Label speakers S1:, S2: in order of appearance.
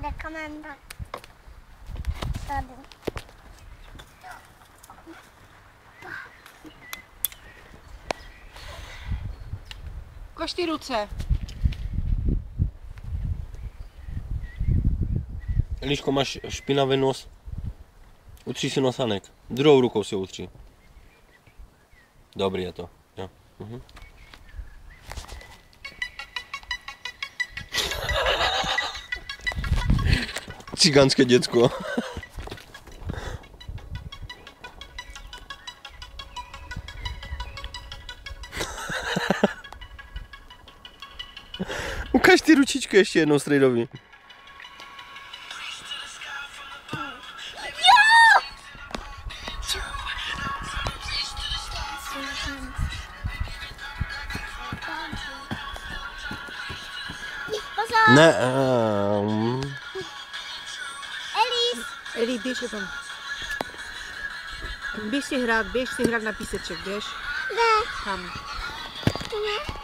S1: Tak mám tak. Tady.
S2: Ukaž ty ruce.
S3: Eliško, máš špinavý nos. Utří si nosanek. Druhou rukou si ho utří. Dobrý je to. Jo. Cigánské děcko. Ukaž ty ručičky ještě jednou strejdovi. Ne.
S2: Eli, běž tam. Běž si hrát na píseček, běž.
S1: Ne.
S2: Tam.
S1: Ne.